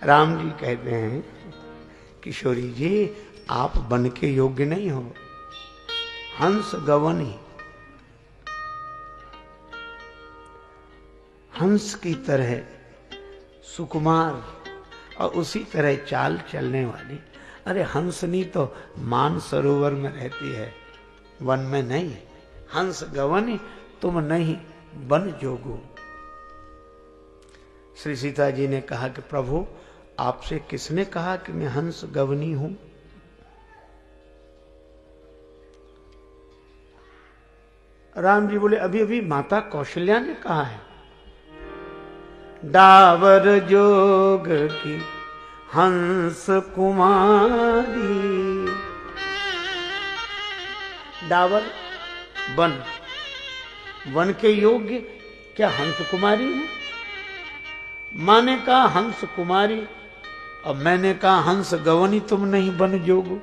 राम जी कहते हैं किशोरी जी आप बन के योग्य नहीं हो, हंस गवनी, हंस की तरह सुकुमार और उसी तरह चाल चलने वाली। अरे हंसनी तो मान सरोवर में रहती है, वन में नहीं। हंस गवनी तुम नहीं बन जोगो। श्री सीता जी ने कहा कि प्रभु आपसे किसने कहा कि मैं हंस गवनी हूं? राम जी बोले अभी अभी माता कौशल्या ने कहा है, डावर जोग की हंस कुमारी। डावर वन, वन के योग्य क्या हंस कुमारी है? मां ने कहा हंस कुमारी और मैंने कहा हंस गवनी तुम नहीं बन जोगो।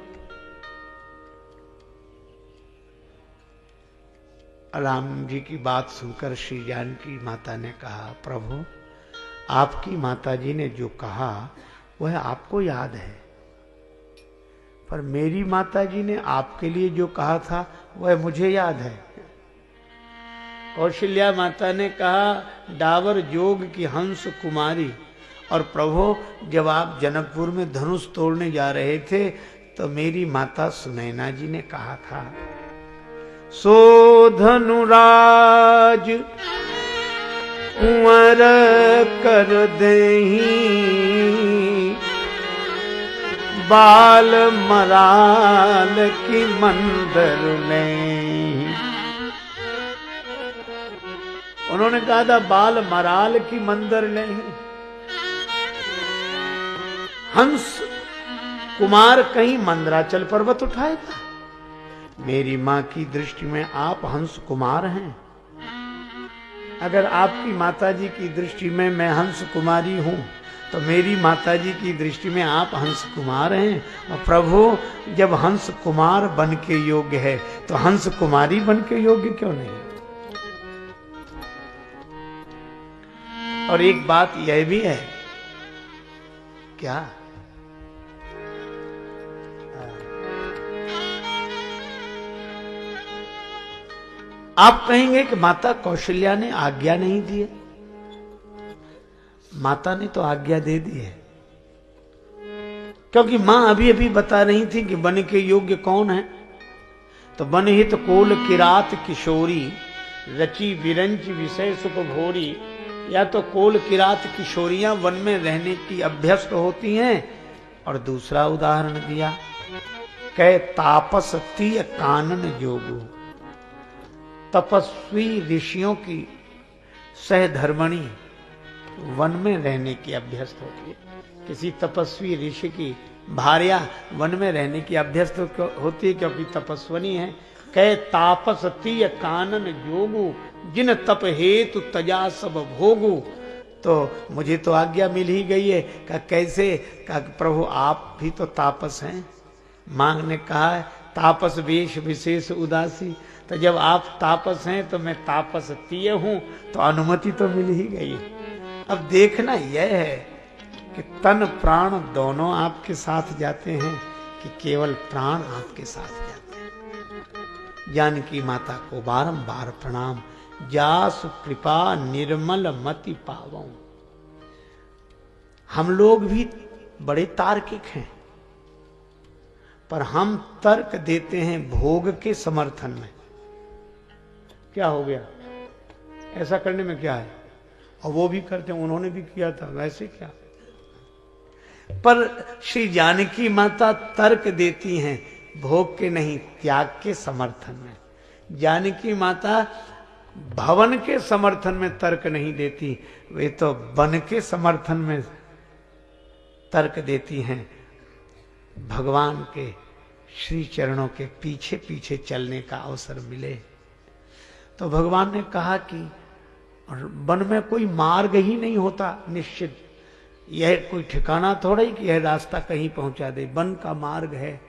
राम जी की बात सुनकर श्री जानकी माता ने कहा प्रभु आपकी माता जी ने जो कहा वह आपको याद है, पर मेरी माता जी ने आपके लिए जो कहा था वह मुझे याद है। कौशल्या माता ने कहा डावर जोग की हंस कुमारी, और प्रभु जब आप जनकपुर में धनुष तोड़ने जा रहे थे तो मेरी माता सुनैना जी ने कहा था सो धनुराज कुंवर कर देही, बाल मराल की मंदर नहीं। उन्होंने कहा था बाल मराल की मंदर नहीं। हंस कुमार कहीं मंदराचल पर्वत उठाएगा? मेरी मां की दृष्टि में आप हंस कुमार हैं। अगर आपकी माताजी की दृष्टि में मैं हंस कुमारी हूं तो मेरी माताजी की दृष्टि में आप हंस कुमार हैं। और प्रभु जब हंस कुमार बन के योग्य है तो हंस कुमारी बन के योग्य क्यों नहीं? और एक बात यह भी है, क्या आप कहेंगे कि माता कौशल्या ने आज्ञा नहीं दी है? माता ने तो आज्ञा दे दी है, क्योंकि मां अभी अभी बता रही थी कि बन के योग्य कौन है। तो बन हित कोल किरात किशोरी, रची विरंच विषय सुख भोरी। या तो कोल किरात किशोरियां वन में रहने की अभ्यस्त होती हैं, और दूसरा उदाहरण दिया कह तापस तीय कानन जोगु। तपस्वी ऋषियों की सहधर्मणी वन में रहने की अभ्यस्त होती है। किसी तपस्वी ऋषि की भार्या वन में रहने की अभ्यस्त होती है, क्योंकि तपस्वनी है। कह तापस तीय कानन जोगु, जिन तप हेतु तजा सब भोगु। तो मुझे तो आज्ञा मिल ही गई है। कहा कैसे? कहा प्रभु आप भी तो तापस हैं। मां ने कहा तापस वेश विशेष उदासी। तो जब आप तापस हैं तो मैं तापस तीय हूं, तो अनुमति तो मिल ही गई। अब देखना यह है कि तन प्राण दोनों आपके साथ जाते हैं कि केवल प्राण आपके साथ जाते हैं। जानकी माता को बारंबार प्रणाम। जासु कृपा निर्मल मति पावों। हम लोग भी बड़े तार्किक हैं, पर हम तर्क देते हैं भोग के समर्थन में। क्या हो गया? ऐसा करने में क्या है? और वो भी करते हैं, उन्होंने भी किया था, वैसे क्या? पर श्री जानकी माता तर्क देती हैं भोग के नहीं, त्याग के समर्थन में। जानकी माता भवन के समर्थन में तर्क नहीं देती, वे तो बन के समर्थन में तर्क देती हैं। भगवान के श्री चरणों के पीछे पीछे चलने का अवसर मिले। तो भगवान ने कहा कि वन में कोई मार्ग ही नहीं होता निश्चित। यह कोई ठिकाना थोड़ा ही कि यह रास्ता कहीं पहुंचा दे। वन का मार्ग है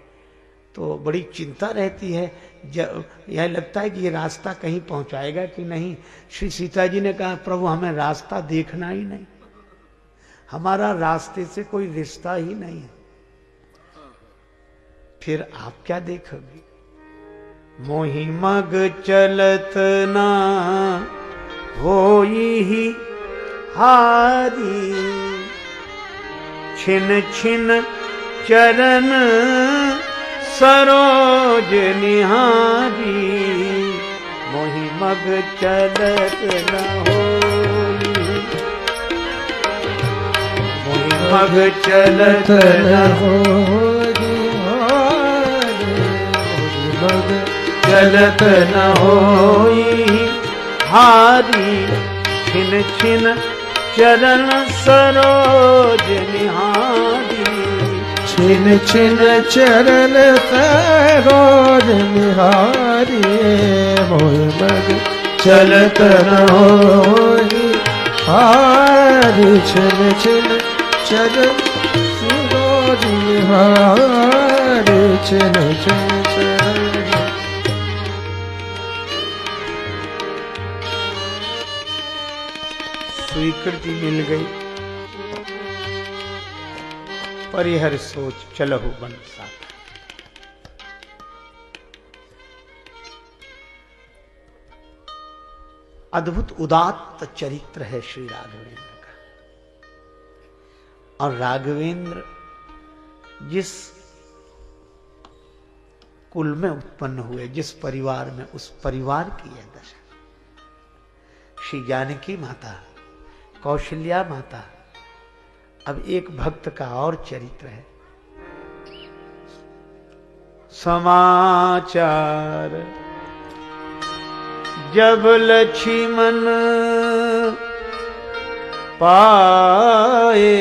तो बड़ी चिंता रहती है, यह लगता है कि ये रास्ता कहीं पहुंचाएगा कि नहीं। श्री सीता जी ने कहा प्रभु हमें रास्ता देखना ही नहीं, हमारा रास्ते से कोई रिश्ता ही नहीं है, फिर आप क्या देखोगे? मोहि मग चलत ना होई ही हारी, छिन छिन चरण सरोज निहारी। मोहि मग चलत न होई, मोहि मग चलत न होई, मग चलत न होई हारी। छिन छिन चरण सरोज निहारी, छिन छिन चरण सरोज निहारी। मोहि मग चलत न होई हारी, छिन छिन चरण सरोज निहारी। छिन छिन चरण स्वीकृति मिल गई, परिहर सोच चलहु बन साथ। अद्भुत उदात्त चरित्र है श्री राघवेंद्र का। और राघवेंद्र जिस कुल में उत्पन्न हुए, जिस परिवार में, उस परिवार की यह दशा। श्री जानकी माता, कौशल्या माता। अब एक भक्त का और चरित्र है। समाचार जब लक्ष्मण पाए,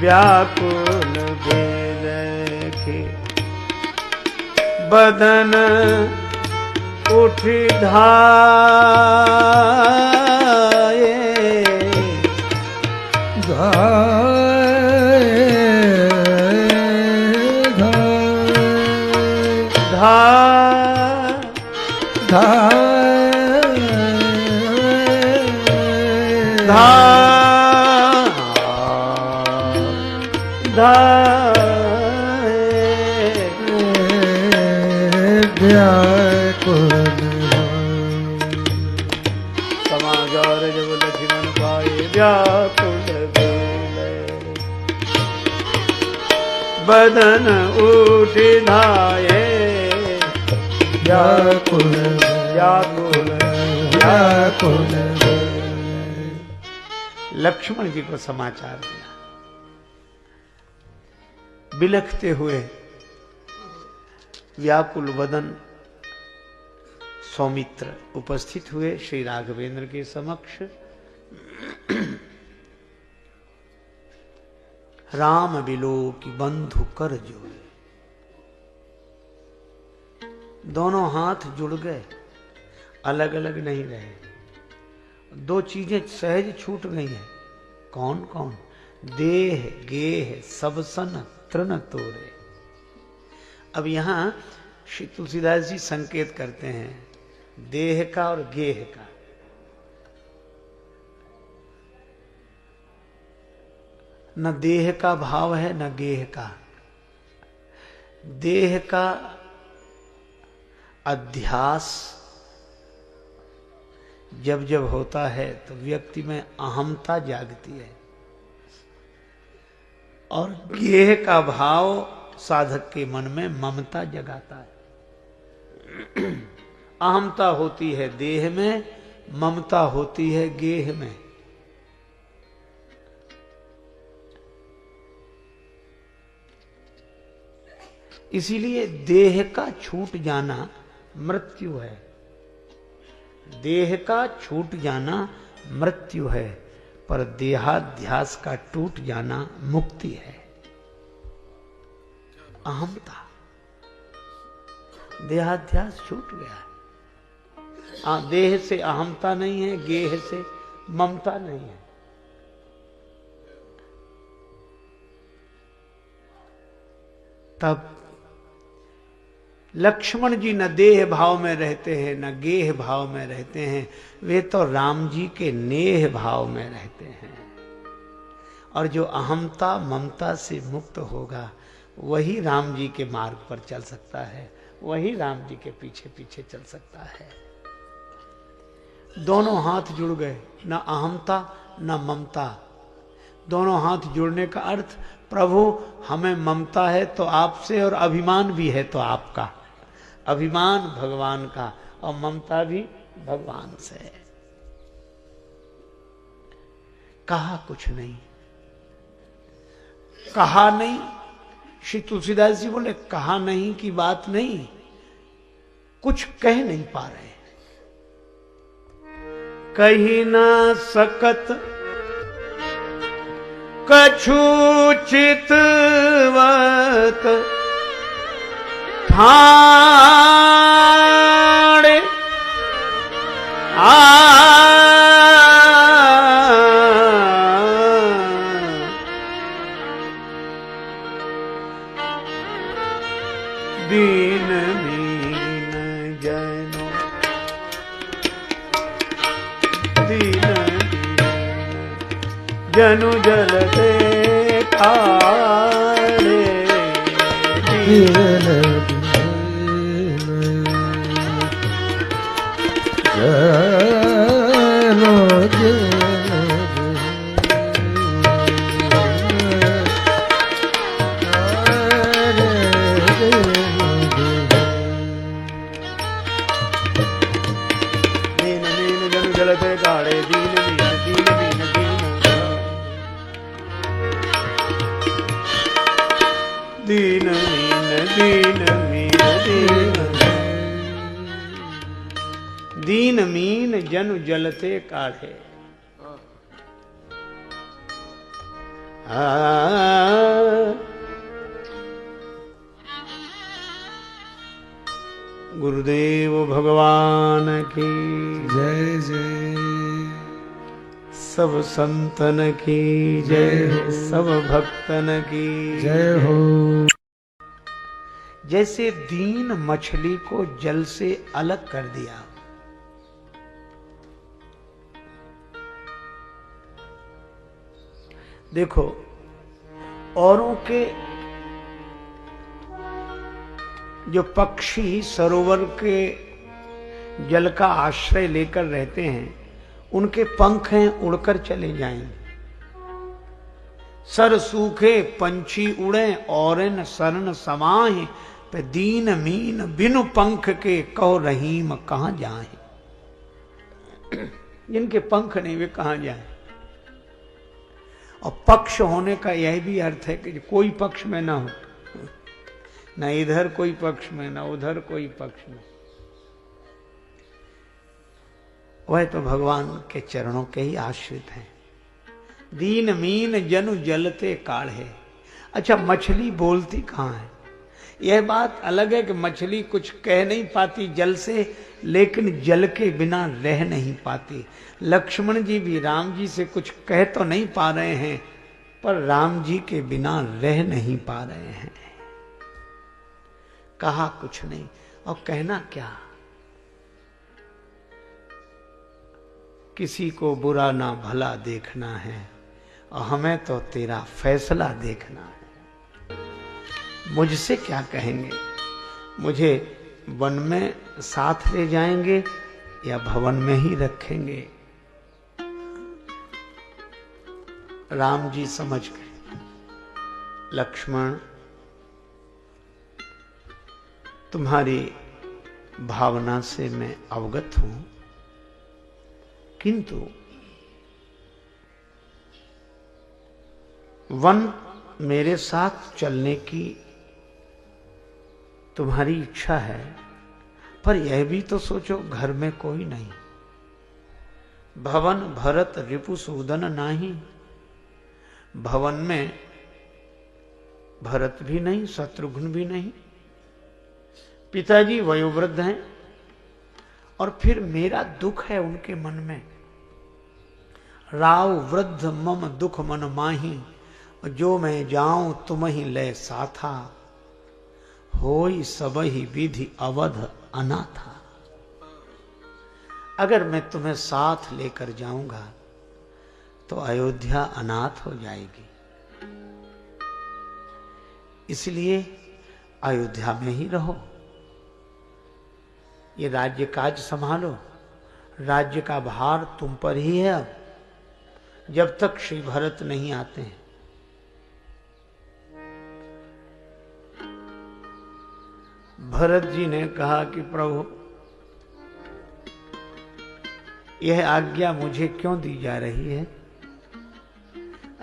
व्याकुल बेलखे बदन उठ धाये, समाचार जब लक्ष्मण पाए, व्याकुल बदन उठ धाये। व्याकुल व्याकुल व्याकुल। लक्ष्मण जी को समाचार दिया। बिलखते हुए व्याकुल वदन सौमित्र उपस्थित हुए श्री राघवेंद्र के समक्ष। राम बिलो की बंधु कर जोड़े, दोनों हाथ जुड़ गए, अलग अलग नहीं रहे। दो चीजें सहज छूट गई हैं। कौन कौन? देह गेह सब सन तृण तोरे। अब यहां श्री तुलसीदास जी संकेत करते हैं देह का और गेह का। न देह का भाव है न गेह का। देह का अध्यास जब जब होता है तो व्यक्ति में अहमता जागती है, और गेह का भाव साधक के मन में ममता जगाता है। अहमता होती है देह में, ममता होती है गेह में। इसीलिए देह का छूट जाना मृत्यु है। देह का छूट जाना मृत्यु है, पर देहाध्यास का टूट जाना मुक्ति है। अहमता, देहाध्यास छूट गया है। देह से अहमता नहीं है, गेह से ममता नहीं है। तब लक्ष्मण जी न देह भाव में रहते हैं न गेह भाव में रहते हैं, वे तो राम जी के नेह भाव में रहते हैं। और जो अहमता ममता से मुक्त होगा वही राम जी के मार्ग पर चल सकता है, वही राम जी के पीछे पीछे चल सकता है। दोनों हाथ जुड़ गए, न अहमता न ममता। दोनों हाथ जुड़ने का अर्थ, प्रभु हमें ममता है तो आपसे और अभिमान भी है तो आपका। अभिमान भगवान का और ममता भी भगवान से। कहा कुछ नहीं, कहा नहीं। श्री तुलसीदास जी बोले कहा नहीं की बात नहीं, कुछ कह नहीं पा रहे। कही ना सकत कछु चितवत ठाणे दीन दीन जनो दीन जनु जलते तारे दीन दीन दीन दीन मीन जनु जलते काढ़े। गुरुदेव भगवान की जय जय, सब संतन की जय, सब भक्तन की जय हो। जैसे दीन मछली को जल से अलग कर दिया, देखो औरों के जो पक्षी सरोवर के जल का आश्रय लेकर रहते हैं, उनके पंख हैं उड़कर चले जाएंगे। सर सूखे पंछी उड़े और न शरण समाए, पे दीन मीन बिनु पंख के कहो रहीम कहां जाए। जिनके पंख नहीं वे कहां जाए। और पक्ष होने का यह भी अर्थ है कि कोई पक्ष में ना हो, न इधर कोई पक्ष में न उधर कोई पक्ष में। वह तो भगवान के चरणों के ही आश्रित हैं। दीन मीन जनु जलते काढ़े। अच्छा, मछली बोलती कहाँ है? यह बात अलग है कि मछली कुछ कह नहीं पाती जल से, लेकिन जल के बिना रह नहीं पाती। लक्ष्मण जी भी राम जी से कुछ कह तो नहीं पा रहे हैं, पर राम जी के बिना रह नहीं पा रहे हैं। कहा कुछ नहीं और कहना क्या? किसी को बुरा ना भला देखना है और हमें तो तेरा फैसला देखना है। मुझसे क्या कहेंगे? मुझे वन में साथ ले जाएंगे या भवन में ही रखेंगे? राम जी समझ गए, लक्ष्मण तुम्हारी भावना से मैं अवगत हूं, किंतु वन मेरे साथ चलने की तुम्हारी इच्छा है, पर यह भी तो सोचो घर में कोई नहीं। भवन भरत रिपु सूदन नाही। भवन में भरत भी नहीं, शत्रुघ्न भी नहीं, पिताजी वयोवृद्ध हैं, और फिर मेरा दुख है उनके मन में। राव वृद्ध मम दुख मन माही, जो मैं जाऊं तुम ही ले साथा। होई सबहि विधि अवध अनाथा। अगर मैं तुम्हें साथ लेकर जाऊंगा तो अयोध्या अनाथ हो जाएगी, इसलिए अयोध्या में ही रहो, ये राज्य काज संभालो, राज्य का भार तुम पर ही है अब, जब तक श्री भरत नहीं आते हैं। भरत जी ने कहा कि प्रभु यह आज्ञा मुझे क्यों दी जा रही है?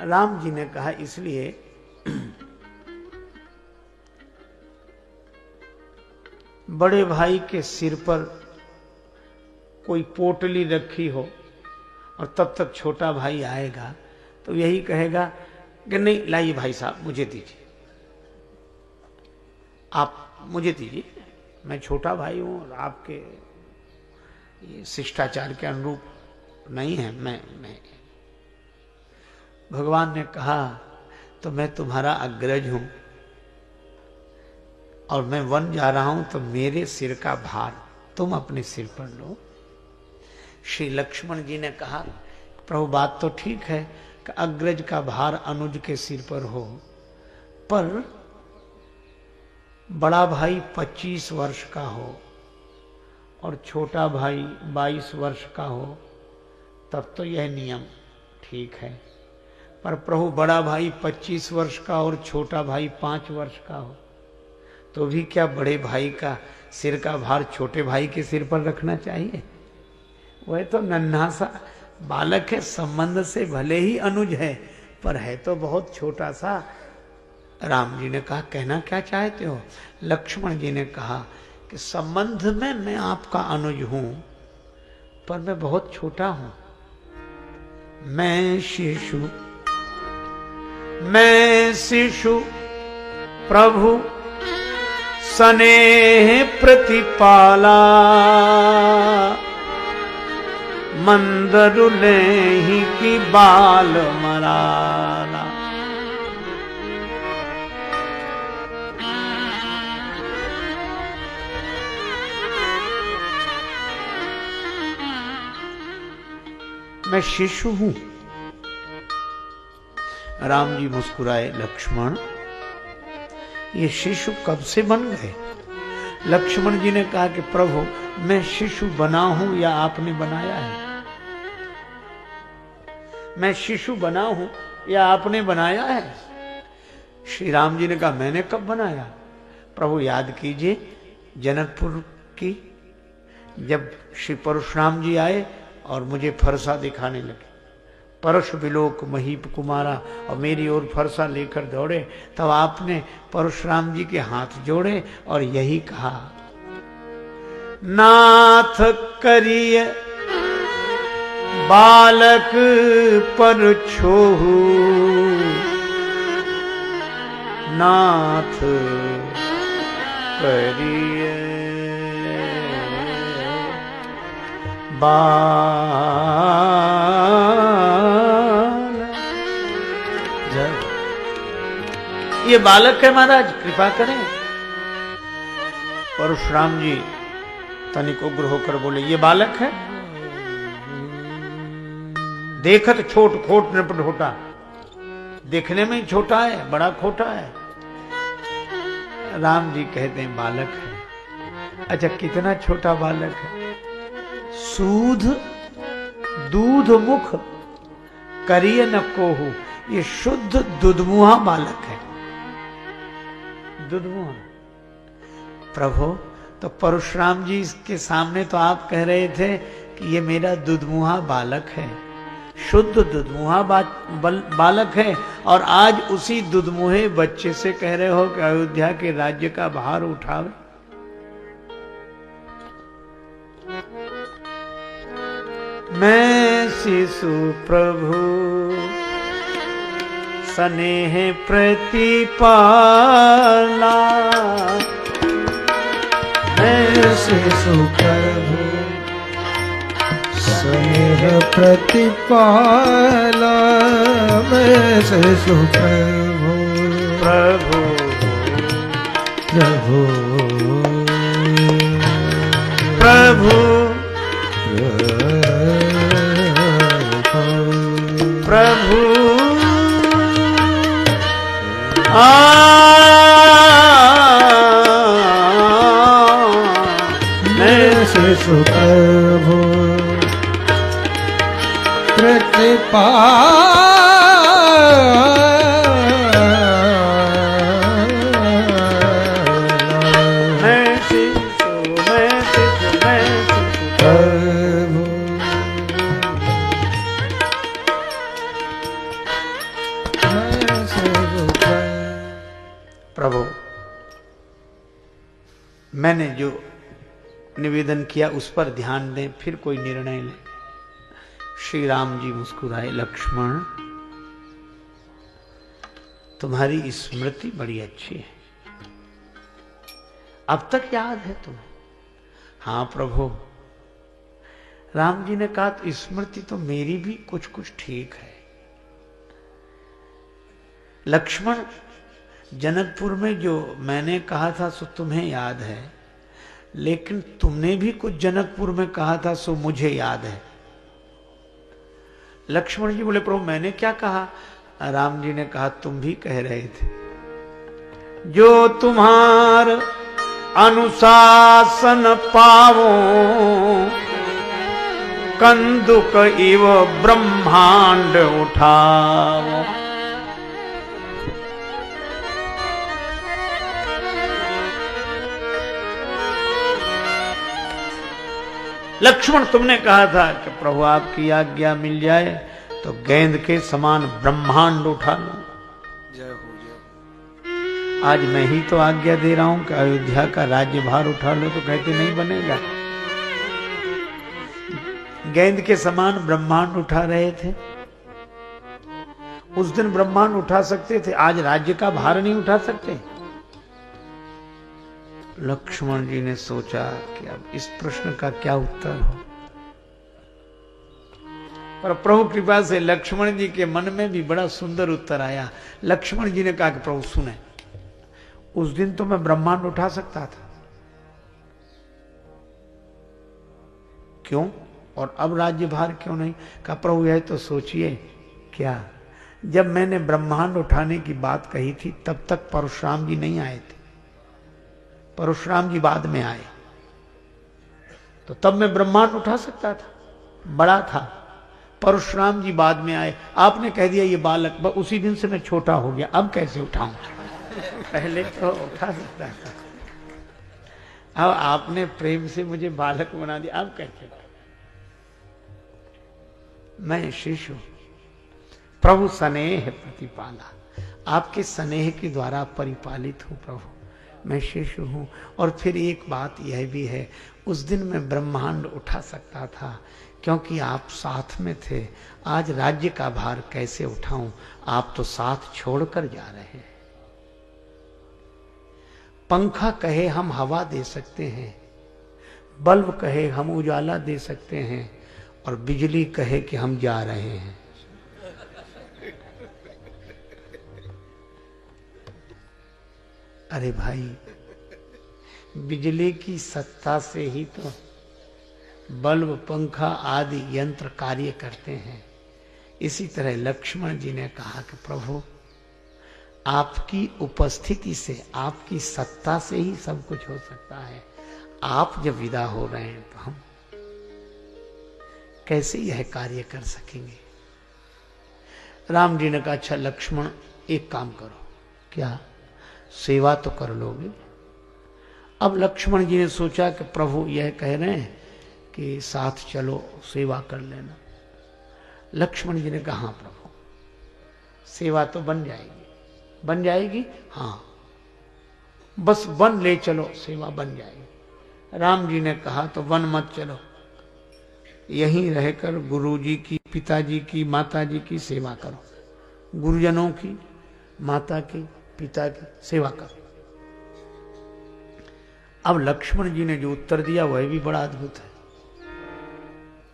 राम जी ने कहा इसलिए बड़े भाई के सिर पर कोई पोटली रखी हो और तब तक छोटा भाई आएगा तो यही कहेगा कि नहीं लाइए भाई साहब मुझे दीजिए, आप मुझे दीजिए, मैं छोटा भाई हूं और आपके ये शिष्टाचार के अनुरूप नहीं है। मैं भगवान ने कहा तो मैं तुम्हारा अग्रज हूं और मैं वन जा रहा हूं तो मेरे सिर का भार तुम अपने सिर पर लो। श्री लक्ष्मण जी ने कहा प्रभु बात तो ठीक है कि अग्रज का भार अनुज के सिर पर हो, पर बड़ा भाई 25 वर्ष का हो और छोटा भाई 22 वर्ष का हो तब तो यह नियम ठीक है, पर प्रभु बड़ा भाई 25 वर्ष का और छोटा भाई 5 वर्ष का हो तो भी क्या बड़े भाई का सिर का भार छोटे भाई के सिर पर रखना चाहिए? वह तो नन्हा सा बालक है, संबंध से भले ही अनुज है पर है तो बहुत छोटा सा। राम जी ने कहा कहना क्या चाहते हो? लक्ष्मण जी ने कहा कि संबंध में मैं आपका अनुज हूं पर मैं बहुत छोटा हूं, मैं शिशु प्रभु स्नेह प्रतिपाला, मंदरुले ही की बाल मराला। मैं शिशु हूं। राम जी मुस्कुराए, लक्ष्मण ये शिशु कब से बन गए? लक्ष्मण जी ने कहा कि प्रभु मैं शिशु बना हूं या आपने बनाया है? मैं शिशु बना हूं या आपने बनाया है? श्री राम जी ने कहा मैंने कब बनाया? प्रभु याद कीजिए जनकपुर की, जब श्री परशुराम जी आए और मुझे फरसा दिखाने लगे, परशु विलोक महीप कुमारा, और मेरी ओर फरसा लेकर दौड़े, तब आपने परशुराम जी के हाथ जोड़े और यही कहा नाथ करिए बालक पर छोहू, नाथ करिए ये बालक है महाराज, कृपा करें। परशुराम जी तनिक उग्र होकर बोले ये बालक है, देखत छोट खोट नृप ढोटा, देखने में छोटा है बड़ा खोटा है। राम जी कहते हैं बालक है। अच्छा कितना छोटा बालक है? सूध दूध मुख करिए न कोहू, ये शुद्ध दुधमुहा बालक है। दुधमुहा प्रभु, तो परशुराम जी के सामने तो आप कह रहे थे कि ये मेरा दुधमुहा बालक है, शुद्ध दुधमुहा बालक है, और आज उसी दुधमुहे बच्चे से कह रहे हो कि अयोध्या के राज्य का भार उठावे। मैं शिशु प्रभु स्नेह प्रतिपाला, मैं शिशु प्रभु स्नेह प्रतिपाला, मैं शिशु प्रभु प्रभु प्रभु प्रभु मैं शिशु प्रभु कृपा प्रभु, मैंने जो निवेदन किया उस पर ध्यान दें, फिर कोई निर्णय लें। श्री राम जी मुस्कुराए, लक्ष्मण तुम्हारी स्मृति बड़ी अच्छी है, अब तक याद है तुम्हें? हाँ प्रभु। राम जी ने कहा तो स्मृति तो मेरी भी कुछ कुछ ठीक है। लक्ष्मण, जनकपुर में जो मैंने कहा था सो तुम्हें याद है, लेकिन तुमने भी कुछ जनकपुर में कहा था सो मुझे याद है। लक्ष्मण जी बोले, प्रभु मैंने क्या कहा? राम जी ने कहा तुम भी कह रहे थे, जो तुम्हार अनुशासन पावो, कंदुक इव ब्रह्मांड उठाओ। लक्ष्मण, तुमने कहा था कि प्रभु आपकी आज्ञा मिल जाए तो गेंद के समान ब्रह्मांड उठा लो। जय हो जय। आज मैं ही तो आज्ञा दे रहा हूं कि अयोध्या का राज्यभार उठा लो, तो कहते नहीं बनेगा। गेंद के समान ब्रह्मांड उठा रहे थे। उस दिन ब्रह्मांड उठा सकते थे, आज राज्य का भार नहीं उठा सकते। लक्ष्मण जी ने सोचा कि अब इस प्रश्न का क्या उत्तर हो, पर प्रभु कृपा से लक्ष्मण जी के मन में भी बड़ा सुंदर उत्तर आया। लक्ष्मण जी ने कहा कि प्रभु सुने, उस दिन तो मैं ब्रह्मांड उठा सकता था, क्यों? और अब राज्यभार क्यों नहीं? कहा प्रभु यह तो सोचिए, क्या जब मैंने ब्रह्मांड उठाने की बात कही थी तब तक परशुराम जी नहीं आए थे। परशुराम जी बाद में आए, तो तब मैं ब्रह्मांड उठा सकता था, बड़ा था। परशुराम जी बाद में आए, आपने कह दिया ये बालक, उसी दिन से मैं छोटा हो गया, अब कैसे उठाऊं? पहले तो उठा सकता था, अब आपने प्रेम से मुझे बालक बना दिया, अब कैसे? मैं शिशु, प्रभु स्नेह प्रतिपाला, आपके स्नेह के द्वारा परिपालित हूं प्रभु, मैं शिशु हूं। और फिर एक बात यह भी है, उस दिन मैं ब्रह्मांड उठा सकता था क्योंकि आप साथ में थे। आज राज्य का भार कैसे उठाऊं? आप तो साथ छोड़कर जा रहे हैं। पंखा कहे हम हवा दे सकते हैं, बल्ब कहे हम उजाला दे सकते हैं, और बिजली कहे कि हम जा रहे हैं। अरे भाई, बिजली की सत्ता से ही तो बल्ब, पंखा आदि यंत्र कार्य करते हैं। इसी तरह लक्ष्मण जी ने कहा कि प्रभु आपकी उपस्थिति से, आपकी सत्ता से ही सब कुछ हो सकता है। आप जब विदा हो रहे हैं तो हम कैसे यह कार्य कर सकेंगे? राम जी ने कहा अच्छा लक्ष्मण एक काम करो। क्या? सेवा तो कर लोगे? अब लक्ष्मण जी ने सोचा कि प्रभु यह कह रहे हैं कि साथ चलो सेवा कर लेना। लक्ष्मण जी ने कहा हाँ प्रभु, सेवा तो बन जाएगी। बन जाएगी? हाँ, बस वन ले चलो, सेवा बन जाएगी। राम जी ने कहा तो वन मत चलो, यहीं रहकर गुरुजी की, पिताजी की, माताजी की सेवा करो। गुरुजनों की, माता की, पिता की सेवा करो। अब लक्ष्मण जी ने जो उत्तर दिया वह भी बड़ा अद्भुत है।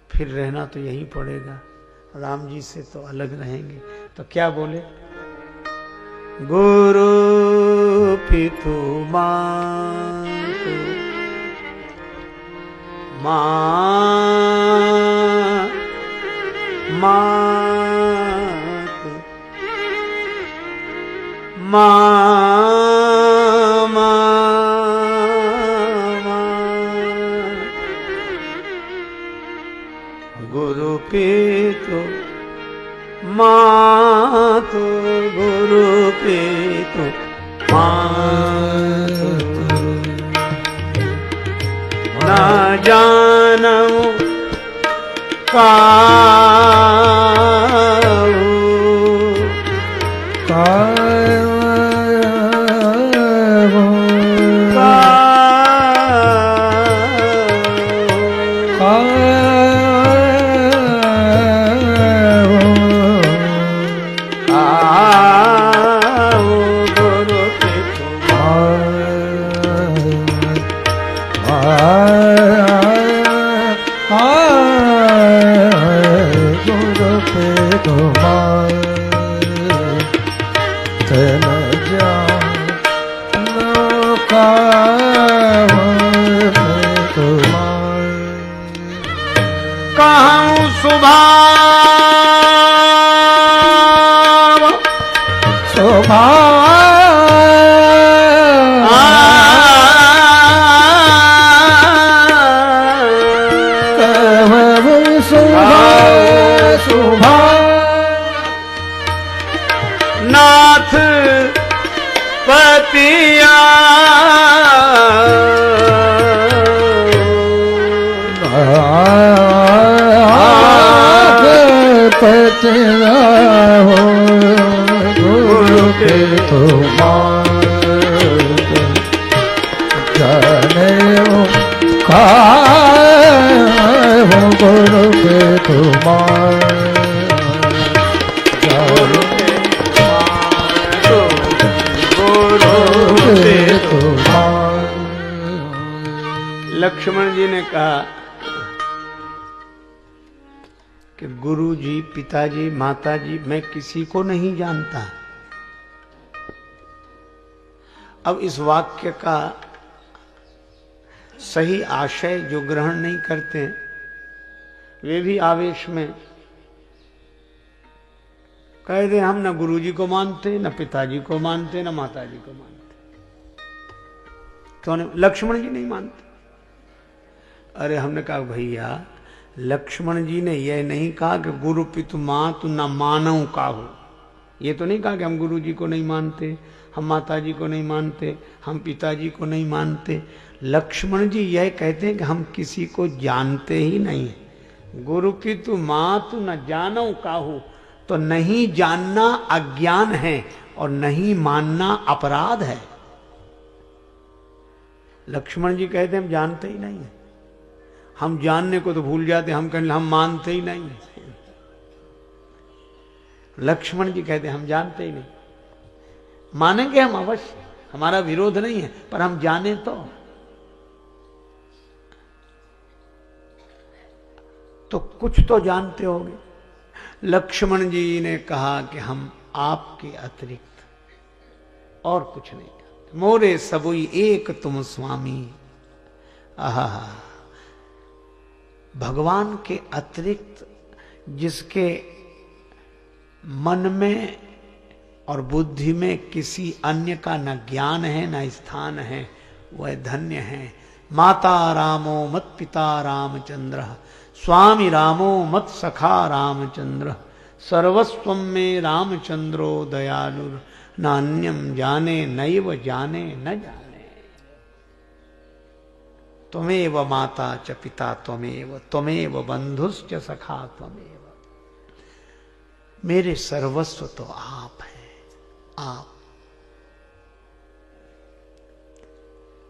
फिर रहना तो यहीं पड़ेगा, राम जी से तो अलग रहेंगे। तो क्या बोले? गुरु पितु मातु मातु गुरु पितु मातु गुरु पितु मातु न जानऊ नाथ पतिया पतिया हो गुरु के जाने हो गुरु के लक्ष्मण जी ने कहा कि गुरु जी, पिताजी, माताजी, मैं किसी को नहीं जानता। अब इस वाक्य का सही आशय जो ग्रहण नहीं करते वे भी आवेश में कह दे हम न गुरु जी को मानते, न पिताजी को मानते, न माताजी को मानते। क्यों नहीं? लक्ष्मण जी नहीं मानते। अरे हमने कहा भैया, लक्ष्मण जी ने यह नहीं कहा कि गुरु पितु मातु न मानव का हो। ये तो नहीं कहा कि हम गुरु जी को नहीं मानते, हम माताजी को नहीं मानते, हम पिताजी को नहीं मानते। लक्ष्मण जी यह कहते हैं कि हम किसी को जानते ही नहीं। गुरु पितु मातु न जानव काहू, तो नहीं जानना अज्ञान है और नहीं मानना अपराध है। लक्ष्मण जी कहते हैं हम जानते ही नहीं, हम जानने को तो भूल जाते, हम कहते हम मानते ही नहीं। लक्ष्मण जी कहते हम जानते ही नहीं। मानेंगे हम अवश्य, हमारा विरोध नहीं है, पर हम जाने तो कुछ तो जानते होंगे। लक्ष्मण जी ने कहा कि हम आपके अतिरिक्त और कुछ नहीं जानते। मोरे सबुई एक तुम स्वामी। आहा, भगवान के अतिरिक्त जिसके मन में और बुद्धि में किसी अन्य का न ज्ञान है न स्थान है, वह धन्य है। माता रामो मत पिता रामचंद्र, स्वामी रामो मत सखा रामचंद्र, सर्वस्व में रामचंद्रो दयालुर, नान्यम जाने नैव जाने न जाने। त्वमेव माता च पिता त्वमेव, त्वमेव बंधुश्च सखा त्वमेव। मेरे सर्वस्व तो आप हैं, आप।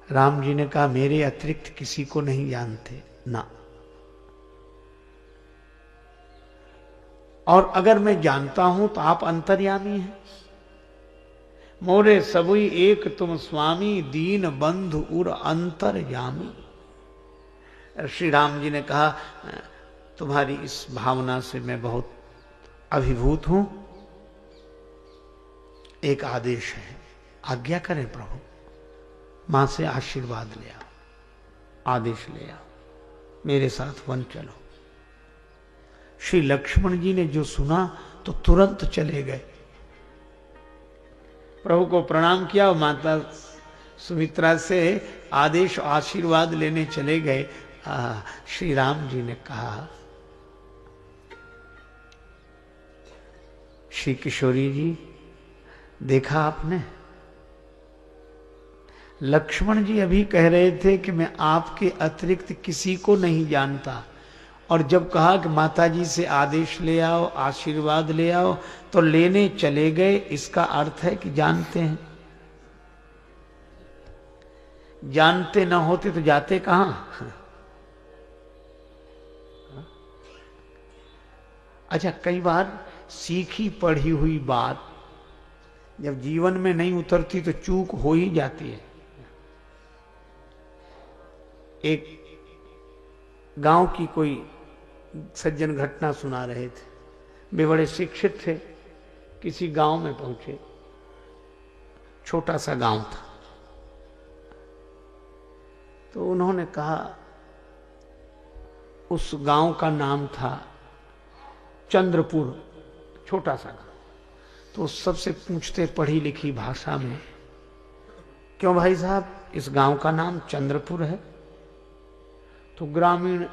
राम जी ने कहा मेरे अतिरिक्त किसी को नहीं जानते ना, और अगर मैं जानता हूं तो आप अंतर्यामी हैं। मोरे सबुई एक तुम स्वामी, दीन बंधु उर अंतर्यामी। श्री राम जी ने कहा तुम्हारी इस भावना से मैं बहुत अभिभूत हूं। एक आदेश है, आज्ञा करें प्रभु, मां से आशीर्वाद ले आओ, आदेश ले आओ, मेरे साथ वन चलो। श्री लक्ष्मण जी ने जो सुना तो तुरंत चले गए, प्रभु को प्रणाम किया और माता सुमित्रा से आदेश आशीर्वाद लेने चले गए। श्री राम जी ने कहा, श्री किशोरी जी देखा आपने, लक्ष्मण जी अभी कह रहे थे कि मैं आपके अतिरिक्त किसी को नहीं जानता, और जब कहा कि माता जी से आदेश ले आओ, आशीर्वाद ले आओ, तो लेने चले गए। इसका अर्थ है कि जानते हैं। जानते ना होते तो जाते कहां? अच्छा, कई बार सीखी पढ़ी हुई बात जब जीवन में नहीं उतरती तो चूक हो ही जाती है। एक गांव की कोई सज्जन घटना सुना रहे थे। वे बड़े शिक्षित थे, किसी गांव में पहुंचे, छोटा सा गांव था। तो उन्होंने कहा, उस गांव का नाम था चंद्रपुर, छोटा सा गांव। तो सबसे पूछते पढ़ी लिखी भाषा में, क्यों भाई साहब इस गांव का नाम चंद्रपुर है? तो ग्रामीण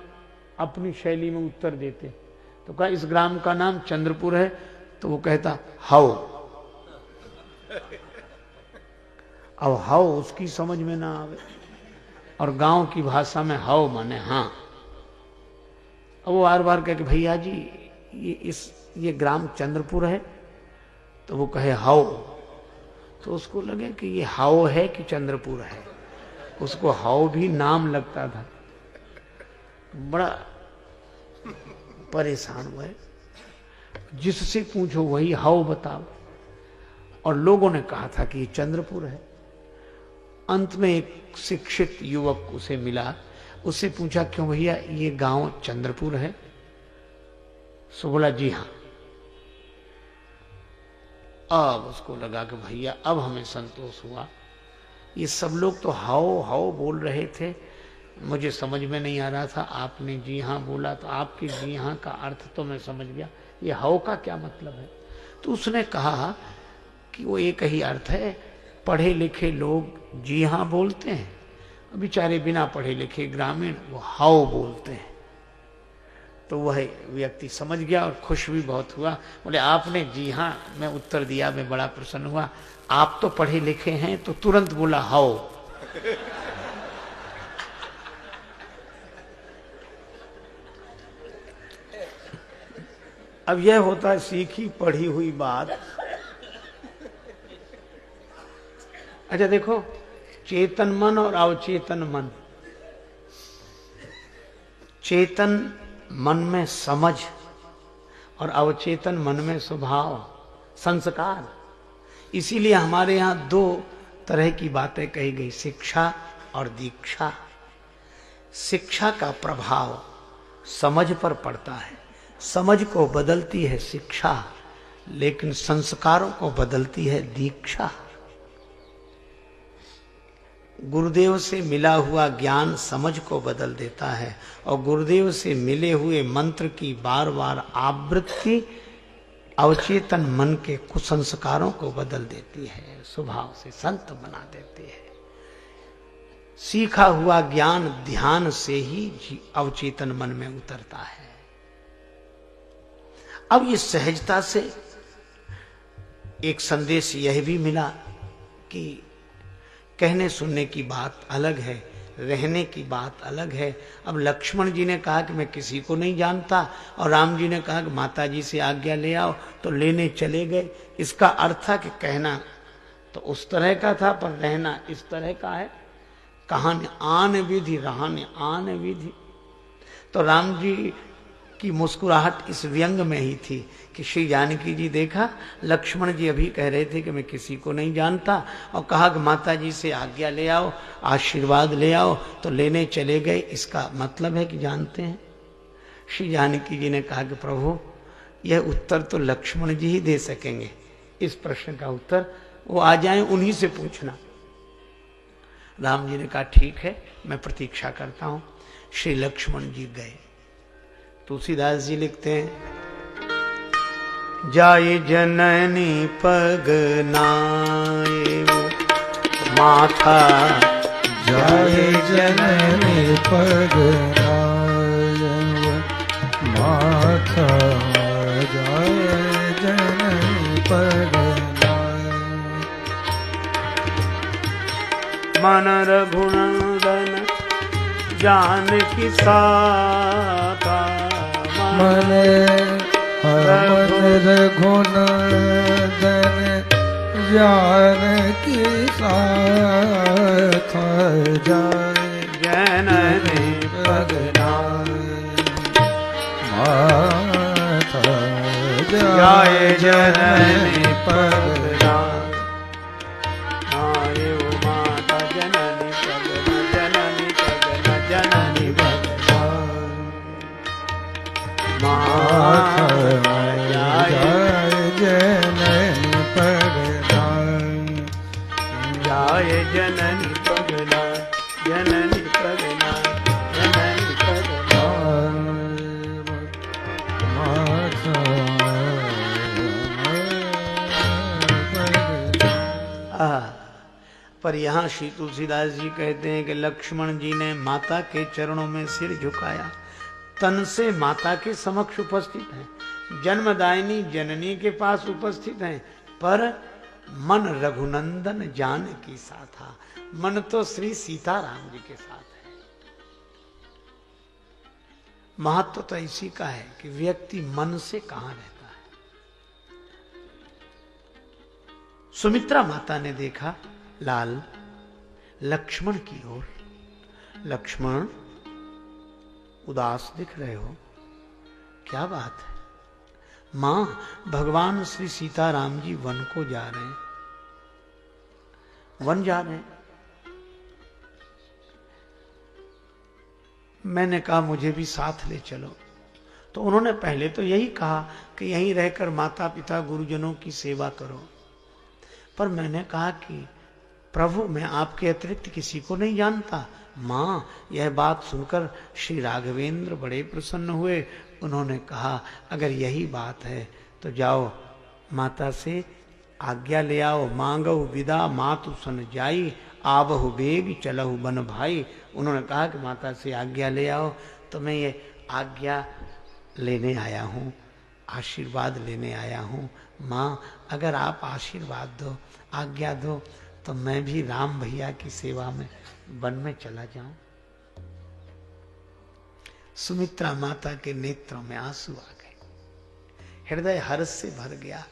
अपनी शैली में उत्तर देते। तो कहा इस ग्राम का नाम चंद्रपुर है। तो वो कहता हाउ। अब हाउ उसकी समझ में ना आवे, और गांव की भाषा में हाउ माने हाँ। अब वो बार बार कहे कि भैया जी ये ग्राम चंद्रपुर है। तो वो कहे हाउ। तो उसको लगे कि ये हाउ है कि चंद्रपुर है। उसको हाउ भी नाम लगता था। बड़ा परेशान हुआ। जिससे पूछो वही हाउ बताओ, और लोगों ने कहा था कि ये चंद्रपुर है। अंत में एक शिक्षित युवक उसे मिला, उससे पूछा क्यों भैया ये गांव चंद्रपुर है? सो बोला जी हाँ। अब उसको लगा कि भैया अब हमें संतोष हुआ। ये सब लोग तो हाओ हाओ बोल रहे थे, मुझे समझ में नहीं आ रहा था। आपने जी हाँ बोला तो आपकी जी हाँ का अर्थ तो मैं समझ गया, ये हाओ का क्या मतलब है? तो उसने कहा कि वो एक ही अर्थ है, पढ़े लिखे लोग जी हाँ बोलते हैं, बेचारे बिना पढ़े लिखे ग्रामीण वो हाओ बोलते हैं। तो वह व्यक्ति समझ गया और खुश भी बहुत हुआ। बोले आपने जी हाँ मैं उत्तर दिया, मैं बड़ा प्रसन्न हुआ। आप तो पढ़े लिखे हैं, तो तुरंत बोला हाओ। अब यह होता है सीखी पढ़ी हुई बात। अच्छा देखो, चेतन मन और अवचेतन मन। चेतन मन में समझ और अवचेतन मन में स्वभाव संस्कार। इसीलिए हमारे यहाँ दो तरह की बातें कही गई, शिक्षा और दीक्षा। शिक्षा का प्रभाव समझ पर पड़ता है, समझ को बदलती है शिक्षा, लेकिन संस्कारों को बदलती है दीक्षा। गुरुदेव से मिला हुआ ज्ञान समझ को बदल देता है, और गुरुदेव से मिले हुए मंत्र की बार बार आवृत्ति अवचेतन मन के कुसंस्कारों को बदल देती है, स्वभाव से संत बना देती है। सीखा हुआ ज्ञान ध्यान से ही अवचेतन मन में उतरता है। अब ये सहजता से एक संदेश यह भी मिला कि कहने सुनने की बात अलग है, रहने की बात अलग है। अब लक्ष्मण जी ने कहा कि मैं किसी को नहीं जानता, और राम जी ने कहा कि माता जी से आज्ञा ले आओ, तो लेने चले गए। इसका अर्थ था कि कहना तो उस तरह का था, पर रहना इस तरह का है। कहानी आन विधि रहने आन विधि। तो राम जी की मुस्कुराहट इस व्यंग में ही थी कि श्री जानकी जी देखा, लक्ष्मण जी अभी कह रहे थे कि मैं किसी को नहीं जानता, और कहा कि माता जी से आज्ञा ले आओ, आशीर्वाद ले आओ, तो लेने चले गए। इसका मतलब है कि जानते हैं। श्री जानकी जी ने कहा कि प्रभु यह उत्तर तो लक्ष्मण जी ही दे सकेंगे, इस प्रश्न का उत्तर वो आ जाएं, उन्हीं से पूछना। राम जी ने कहा ठीक है, मैं प्रतीक्षा करता हूं। श्री लक्ष्मण जी गए। तुलसीदास जी लिखते हैं, जाए जननी पग नाये माथा, जाए जननी पग नाय माथा, जाए जननी पग नाय। मन रघुनंदन जानकी साथा, मन रघुनंदन जानकी साथ, जाए जननी पग माथा, जाए जननी पग नाय माता, जननी पग जननी पग जननी पग माता, जाए जननी पग जाए जननी पगला, जननी पगला, जननी पगला। पर यहाँ श्री तुलसीदास जी कहते हैं कि लक्ष्मण जी ने माता के चरणों में सिर झुकाया, तन से माता के समक्ष उपस्थित हैं, जन्मदायिनी जननी के पास उपस्थित हैं, पर मन रघुनंदन जानकी साथा, मन तो श्री सीताराम जी के साथ है। महत्व तो इसी का है कि व्यक्ति मन से कहां रहता है। सुमित्रा माता ने देखा लाल लक्ष्मण की ओर, लक्ष्मण उदास दिख रहे हो, क्या बात है? मां, भगवान श्री सीताराम जी वन को जा रहे हैं, वन जा रहे हैं। मैंने कहा मुझे भी साथ ले चलो, तो उन्होंने पहले तो यही कहा कि यहीं रहकर माता पिता गुरुजनों की सेवा करो, पर मैंने कहा कि प्रभु मैं आपके अतिरिक्त किसी को नहीं जानता। मां, यह बात सुनकर श्री राघवेंद्र बड़े प्रसन्न हुए। उन्होंने कहा अगर यही बात है तो जाओ माता से आज्ञा ले आओ, मांगहु विदा मातु सन जाई, आबहु बेग चलहु बन भाई। उन्होंने कहा कि माता से आज्ञा ले आओ, तो मैं ये आज्ञा लेने आया हूँ, आशीर्वाद लेने आया हूँ। माँ, अगर आप आशीर्वाद दो, आज्ञा दो, तो मैं भी राम भैया की सेवा में वन में चला जाऊं। सुमित्रा माता के नेत्रों में आंसू आ गए, हृदय हर्ष से भर गया।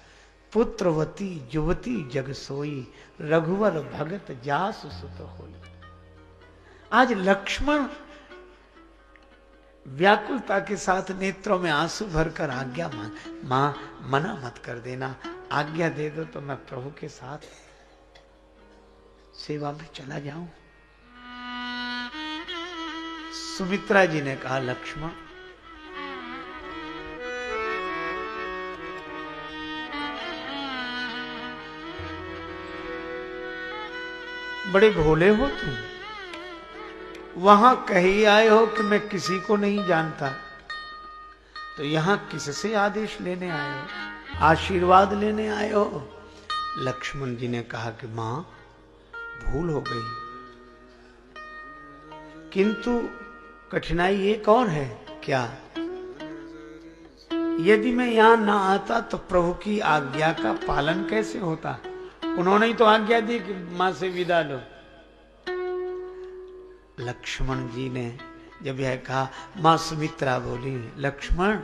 पुत्रवती युवती जग सोई, रघुवर भगत जासु सुत होई। आज लक्ष्मण व्याकुलता के साथ नेत्रों में आंसू भरकर आज्ञा मांग, मां मना मत कर देना, आज्ञा दे दो तो मैं प्रभु के साथ सेवा में चला जाऊं। सुमित्रा जी ने कहा लक्ष्मण, बड़े भोले हो तुम, वहां कही आए हो कि मैं किसी को नहीं जानता, तो यहां किससे आदेश लेने आए हो, आशीर्वाद लेने आए हो? लक्ष्मण जी ने कहा कि मां भूल हो गई, किंतु कठिनाई एक और है। क्या? यदि मैं यहां ना आता तो प्रभु की आज्ञा का पालन कैसे होता? उन्होंने ही तो आज्ञा दी कि मां से विदा लो। लक्ष्मण जी ने जब यह कहा, मां सुमित्रा बोली, लक्ष्मण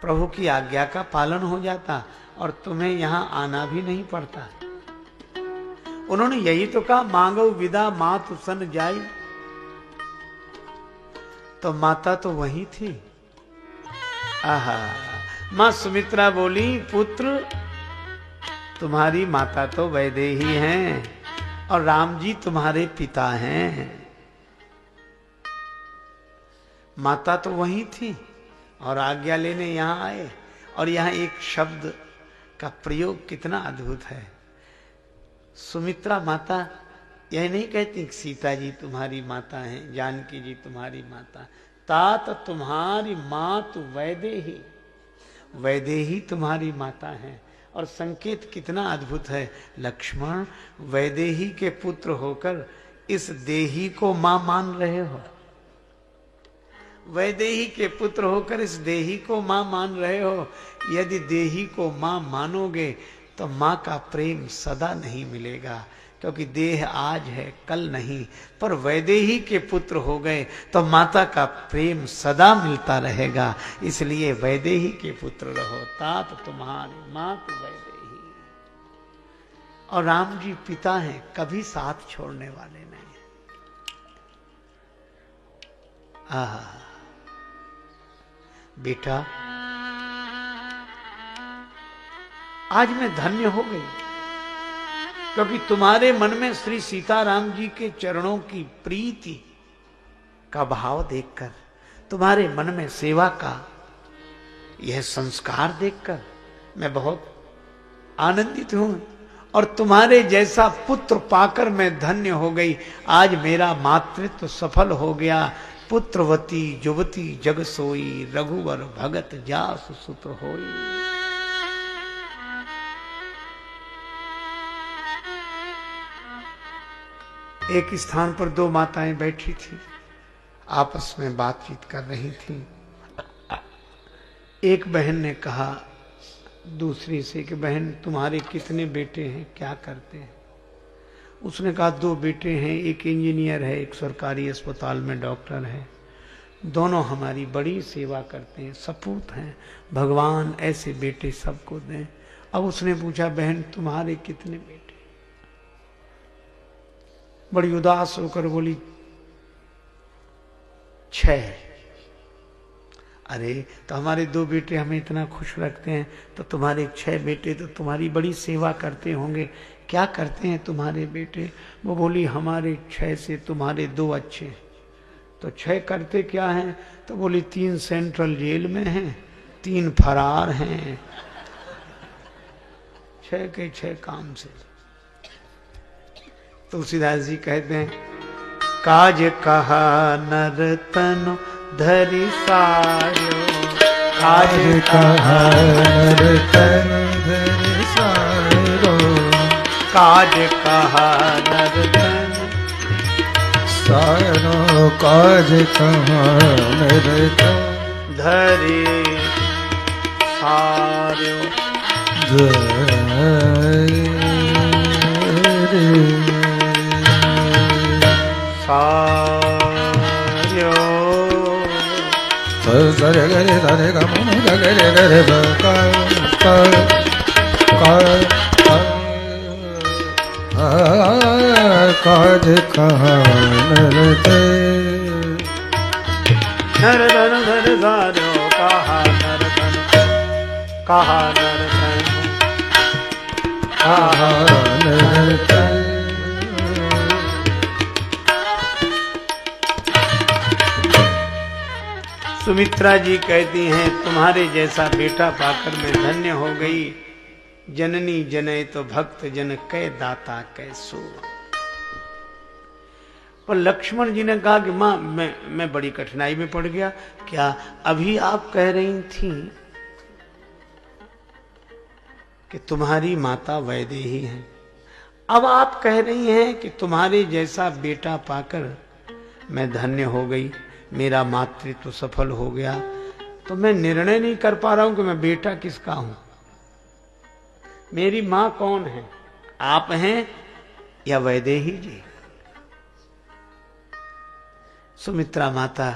प्रभु की आज्ञा का पालन हो जाता और तुम्हें यहां आना भी नहीं पड़ता। उन्होंने यही तो कहा, मांगो विदा मातु सन जाई, तो माता तो वही थी। आहा, मां सुमित्रा बोली, पुत्र तुम्हारी माता तो वैदेही हैं और राम जी तुम्हारे पिता हैं। माता तो वही थी और आज्ञा लेने यहां आए, और यहां एक शब्द का प्रयोग कितना अद्भुत है। सुमित्रा माता यह नहीं कहती कि सीता जी तुम्हारी माता हैं, जानकी जी तुम्हारी माता, तात तुम्हारी मात वैदेही, वैदेही तुम्हारी माता है। और संकेत कितना अद्भुत है, लक्ष्मण वैदेही के पुत्र होकर इस देही को मां मान रहे हो, वैदेही के पुत्र होकर इस देही को मां मान रहे हो। यदि देही को मां मानोगे तो मां का प्रेम सदा नहीं मिलेगा, क्योंकि देह आज है कल नहीं, पर वैदेही के पुत्र हो गए तो माता का प्रेम सदा मिलता रहेगा। इसलिए वैदेही के पुत्र रहो, तात तुम्हारी मात वैदेही। और राम जी पिता हैं, कभी साथ छोड़ने वाले नहीं। बेटा आज मैं धन्य हो गई, क्योंकि तुम्हारे मन में श्री सीताराम जी के चरणों की प्रीति का भाव देखकर, तुम्हारे मन में सेवा का यह संस्कार देखकर मैं बहुत आनंदित हूं। और तुम्हारे जैसा पुत्र पाकर मैं धन्य हो गई। आज मेरा मातृत्व सफल हो गया। पुत्रवती जुवती जग सोई, रघुवर भगत जासु सुत होई। एक स्थान पर दो माताएं बैठी थी, आपस में बातचीत कर रही थी। एक बहन ने कहा दूसरी से कि बहन तुम्हारे कितने बेटे हैं, क्या करते हैं? उसने कहा दो बेटे हैं, एक इंजीनियर है, एक सरकारी अस्पताल में डॉक्टर है। दोनों हमारी बड़ी सेवा करते हैं, सपूत हैं। भगवान ऐसे बेटे सबको दें। अब उसने पूछा बहन तुम्हारे कितने बेटे? बड़ी उदास होकर बोली 6। अरे तो हमारे 2 बेटे हमें इतना खुश रखते हैं, तो तुम्हारे 6 बेटे तो तुम्हारी बड़ी सेवा करते होंगे, क्या करते हैं तुम्हारे बेटे? वो बोली हमारे 6 से तुम्हारे 2 अच्छे। तो 6 करते क्या हैं? तो बोली 3 सेंट्रल जेल में हैं, 3 फरार हैं। 6 के 6 काम से। तुलसीदास जी कहते हैं काज कहा नर तनु धरि सारो, काज कहा नर तनु धरि सारो, काज कहा नर तनु सारो, काज कहा नर तनु धरि सारो। सरे गरे धरे ग म गरे गरे ब काज कहा नर तनु नर धनु धर सारो, कहा नर धनु, कहा नर धनु, कहा नर तनु। सुमित्रा जी कहती हैं तुम्हारे जैसा बेटा पाकर मैं धन्य हो गई। जननी जने तो भक्त जन कै दाता कै सो। पर लक्ष्मण जी ने कहा कि मां मैं बड़ी कठिनाई में पड़ गया। क्या अभी आप कह रही थी कि तुम्हारी माता वैदेही है, अब आप कह रही हैं कि तुम्हारे जैसा बेटा पाकर मैं धन्य हो गई, मेरा मातृत्व सफल हो गया। तो मैं निर्णय नहीं कर पा रहा हूं कि मैं बेटा किसका हूं। मेरी मां कौन है, आप हैं या वैदेही जी? सुमित्रा माता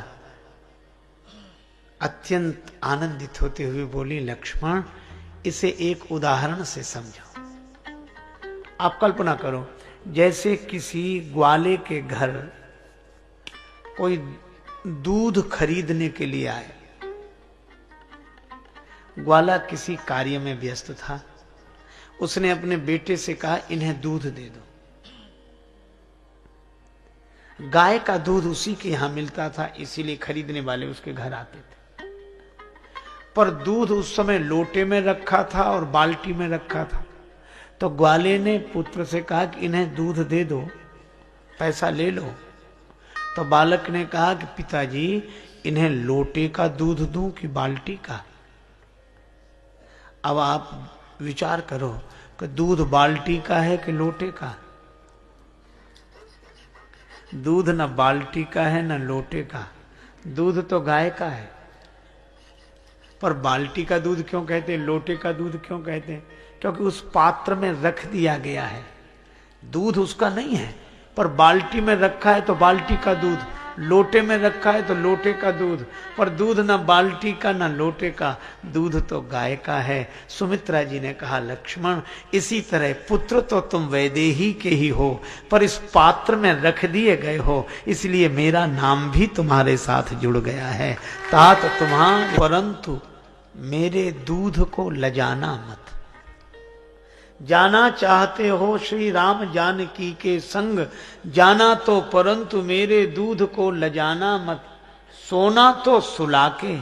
अत्यंत आनंदित होते हुए बोली लक्ष्मण इसे एक उदाहरण से समझो। आप कल्पना करो जैसे किसी ग्वाले के घर कोई दूध खरीदने के लिए आए। ग्वाला किसी कार्य में व्यस्त था। उसने अपने बेटे से कहा इन्हें दूध दे दो। गाय का दूध उसी के यहां मिलता था, इसीलिए खरीदने वाले उसके घर आते थे। पर दूध उस समय लोटे में रखा था और बाल्टी में रखा था। तो ग्वाले ने पुत्र से कहा कि इन्हें दूध दे दो, पैसा ले लो। तो बालक ने कहा कि पिताजी इन्हें लोटे का दूध दूं कि बाल्टी का। अब आप विचार करो कि दूध बाल्टी का है कि लोटे का। दूध न बाल्टी का है न लोटे का, दूध तो गाय का है। पर बाल्टी का दूध क्यों कहते हैं, लोटे का दूध क्यों कहते हैं? क्योंकि उस पात्र में रख दिया गया है, दूध उसका नहीं है, पर बाल्टी में रखा है तो बाल्टी का दूध, लोटे में रखा है तो लोटे का दूध। पर दूध ना बाल्टी का ना लोटे का, दूध तो गाय का है। सुमित्रा जी ने कहा लक्ष्मण इसी तरह पुत्र तो तुम वैदेही के ही हो, पर इस पात्र में रख दिए गए हो, इसलिए मेरा नाम भी तुम्हारे साथ जुड़ गया है। तात तुम्हारे, परंतु मेरे दूध को लजाना मत। जाना चाहते हो श्री राम जानकी के संग, जाना तो परंतु मेरे दूध को लजाना मत। सोना तो सुला के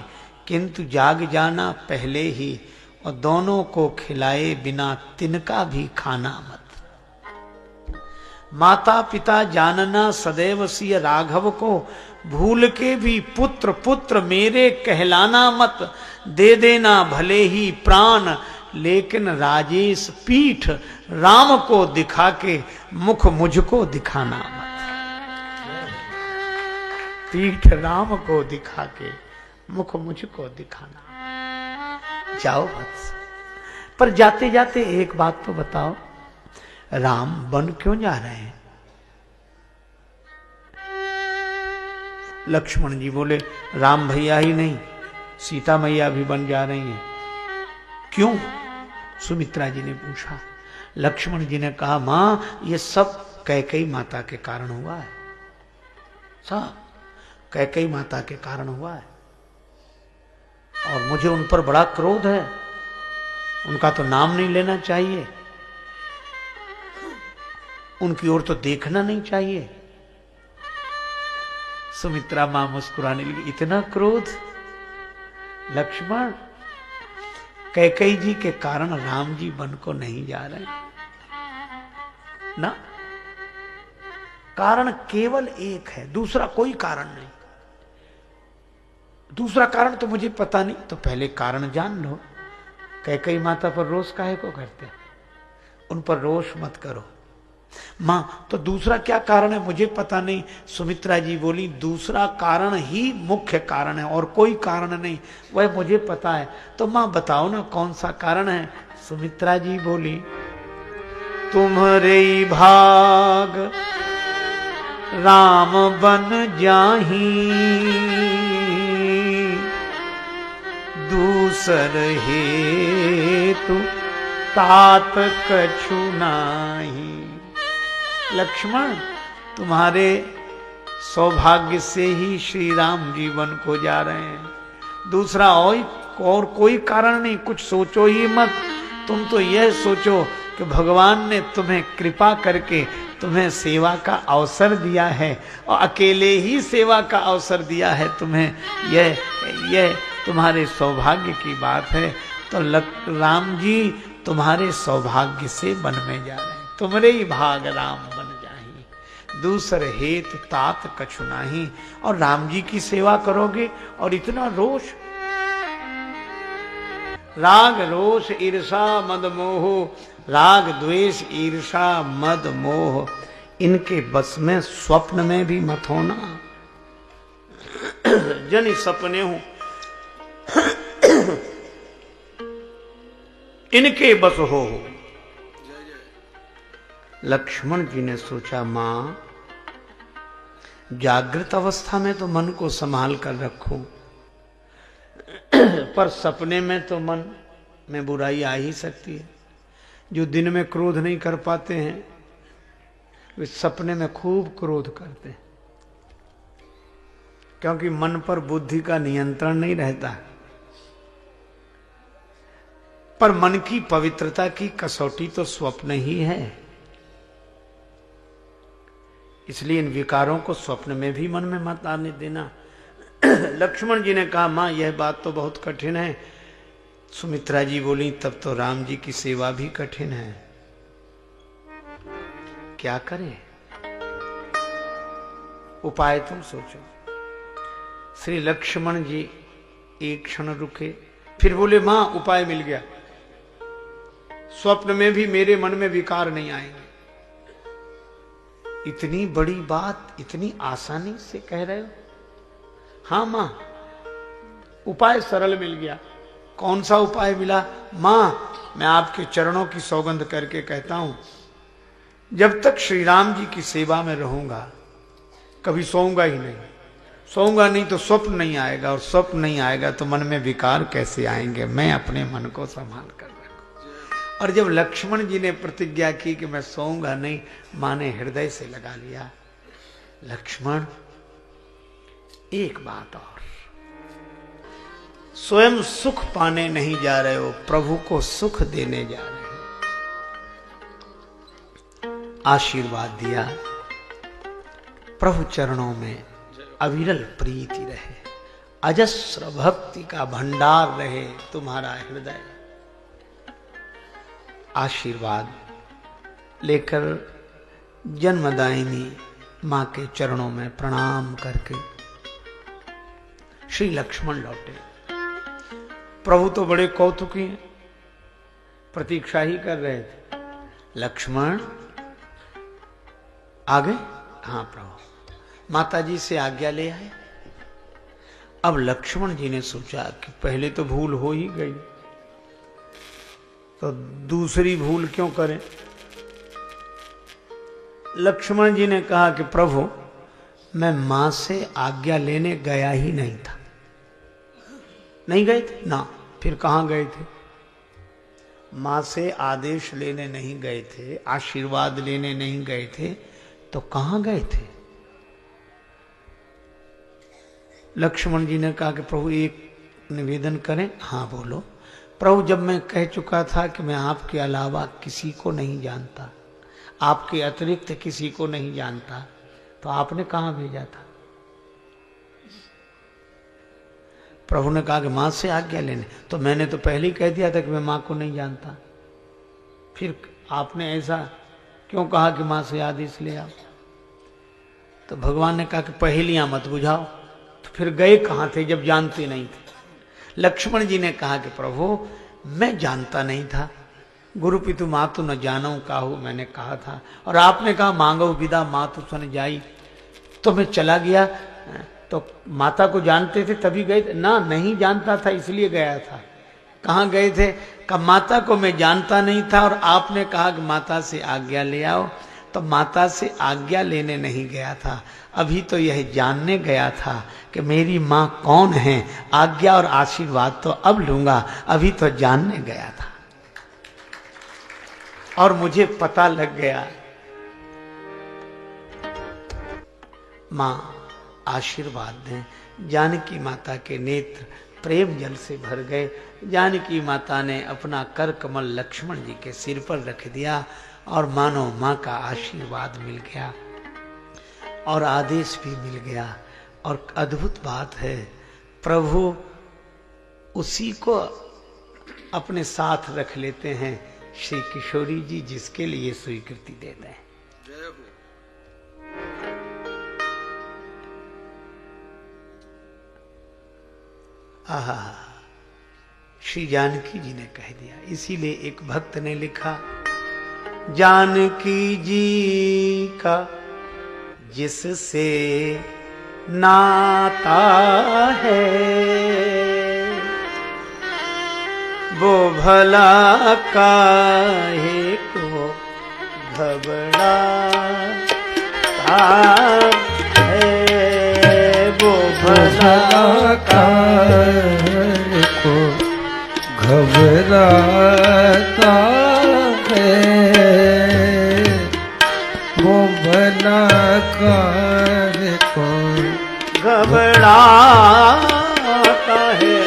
किंतु जाग जाना पहले ही, और दोनों को खिलाए बिना तिनका भी खाना मत। माता पिता जानना सदैव सिय राघव को, भूल के भी पुत्र पुत्र मेरे कहलाना मत। दे देना भले ही प्राण, लेकिन राजेश पीठ राम को दिखा के मुख मुझको दिखाना मत। पीठ राम को दिखा के मुख मुझको दिखाना। जाओ बस। पर जाते जाते एक बात तो बताओ, राम वन क्यों जा रहे हैं? लक्ष्मण जी बोले राम भैया ही नहीं, सीता मैया भी बन जा रही हैं। क्यों? सुमित्रा जी ने पूछा। लक्ष्मण जी ने कहा मां ये सब कैकेयी माता के कारण हुआ है, सब कैकेयी माता के कारण हुआ है, और मुझे उन पर बड़ा क्रोध है। उनका तो नाम नहीं लेना चाहिए, उनकी ओर तो देखना नहीं चाहिए। सुमित्रा मां मुस्कुराने लगी, इतना क्रोध? लक्ष्मण कैकेयी जी के कारण राम जी वन को नहीं जा रहे ना, कारण केवल एक है, दूसरा कोई कारण नहीं। दूसरा कारण तो मुझे पता नहीं, तो पहले कारण जान लो। कैकेयी माता पर रोष काहे को करते? उन पर रोष मत करो। मां तो दूसरा क्या कारण है मुझे पता नहीं। सुमित्रा जी बोली दूसरा कारण ही मुख्य कारण है और कोई कारण नहीं, वह मुझे पता है। तो मां बताओ ना कौन सा कारण है? सुमित्रा जी बोली तुम्हारे भाग राम बन जाही, दूसर हेतु तात कछु नाही। लक्ष्मण तुम्हारे सौभाग्य से ही श्री राम जी वन को जा रहे हैं, दूसरा और कोई कारण नहीं। कुछ सोचो ही मत, तुम तो यह सोचो कि भगवान ने तुम्हें कृपा करके तुम्हें सेवा का अवसर दिया है, और अकेले ही सेवा का अवसर दिया है तुम्हें, यह तुम्हारे सौभाग्य की बात है। तो राम जी तुम्हारे सौभाग्य से वन में जा रहे हैं, तुम्हारे ही भाग राम बन जाही, दूसर हेतु तात कछु नाही। और राम जी की सेवा करोगे और इतना रोष, राग रोष ईर्षा मद मोह, राग द्वेष ईर्षा मद मोह, इनके बस में स्वप्न में भी मत होना। जन सपने हूं इनके बस हो। लक्ष्मण जी ने सोचा मां जागृत अवस्था में तो मन को संभाल कर रखूं, पर सपने में तो मन में बुराई आ ही सकती है। जो दिन में क्रोध नहीं कर पाते हैं वे सपने में खूब क्रोध करते हैं, क्योंकि मन पर बुद्धि का नियंत्रण नहीं रहता। पर मन की पवित्रता की कसौटी तो स्वप्न ही है, इसलिए इन विकारों को स्वप्न में भी मन में मत आने देना। लक्ष्मण जी ने कहा मां यह बात तो बहुत कठिन है। सुमित्रा जी बोली तब तो राम जी की सेवा भी कठिन है। क्या करें? उपाय तुम सोचो। श्री लक्ष्मण जी एक क्षण रुके, फिर बोले मां उपाय मिल गया, स्वप्न में भी मेरे मन में विकार नहीं आएंगे। इतनी बड़ी बात इतनी आसानी से कह रहे हो? हां मां, उपाय सरल मिल गया। कौन सा उपाय मिला? मां, मैं आपके चरणों की सौगंध करके कहता हूं, जब तक श्री राम जी की सेवा में रहूंगा कभी सोऊंगा ही नहीं। सोऊंगा नहीं तो स्वप्न नहीं आएगा, और स्वप्न नहीं आएगा तो मन में विकार कैसे आएंगे? मैं अपने मन को संभाल कर रखूं। और जब लक्ष्मण जी ने प्रतिज्ञा की कि मैं सोऊंगा नहीं, मां ने हृदय से लगा लिया, लक्ष्मण एक बात और, स्वयं सुख पाने नहीं जा रहे हो, प्रभु को सुख देने जा रहे हो। आशीर्वाद दिया, प्रभु चरणों में अविरल प्रीति रहे, अजस्र भक्ति का भंडार रहे तुम्हारा हृदय। आशीर्वाद लेकर जन्मदायिनी मां के चरणों में प्रणाम करके श्री लक्ष्मण लौटे। प्रभु तो बड़े कौतुकी हैं, प्रतीक्षा ही कर रहे थे। लक्ष्मण आ गए? हाँ प्रभु। माता जी से आज्ञा ले आए। अब लक्ष्मण जी ने सोचा कि पहले तो भूल हो ही गई, तो दूसरी भूल क्यों करें? लक्ष्मण जी ने कहा कि प्रभु, मैं मां से आज्ञा लेने गया ही नहीं था। नहीं गए थे ना? फिर कहां गए थे? मां से आदेश लेने नहीं गए थे, आशीर्वाद लेने नहीं गए थे, तो कहां गए थे? लक्ष्मण जी ने कहा कि प्रभु एक निवेदन करें। हाँ बोलो। प्रभु, जब मैं कह चुका था कि मैं आपके अलावा किसी को नहीं जानता, आपके अतिरिक्त किसी को नहीं जानता, तो आपने कहां भेजा था? प्रभु ने कहा कि मां से आज्ञा लेने। तो मैंने तो पहले ही कह दिया था कि मैं मां को नहीं जानता, फिर आपने ऐसा क्यों कहा कि मां से आदेश ले आओ? तो भगवान ने कहा कि पहेलियां मत बुझाओ। तो फिर गए कहां थे जब जानते नहीं थे? लक्ष्मण जी ने कहा कि प्रभु, मैं जानता नहीं था, गुरु पितु मातु न जानऊ काहू, मैंने कहा था, और आपने कहा मांगो विदा मातु सन जाई, तो मैं चला गया। तो माता को जानते थे तभी गए थे ना? नहीं जानता था इसलिए गया था। कहाँ गए थे? कि माता को मैं जानता नहीं था, और आपने कहा कि माता से आज्ञा ले आओ, तो माता से आज्ञा लेने नहीं गया था, अभी तो यह जानने गया था कि मेरी माँ कौन है। आज्ञा और आशीर्वाद तो अब लूंगा, अभी तो जानने गया था। और मुझे पता लग गया, मां आशीर्वाद दें। जानकी माता के नेत्र प्रेम जल से भर गए। जानकी माता ने अपना कर कमल लक्ष्मण जी के सिर पर रख दिया, और मानो मां का आशीर्वाद मिल गया और आदेश भी मिल गया। और अद्भुत बात है, प्रभु उसी को अपने साथ रख लेते हैं, श्री किशोरी जी जिसके लिए स्वीकृति देते हैं। आहा, श्री जानकी जी ने कह दिया। इसीलिए एक भक्त ने लिखा, जानकी जी का जिससे नाता है, वो भला काहे को घबराता है, वो भला काहे को घबराता है, वो भला काहे को घबराता है।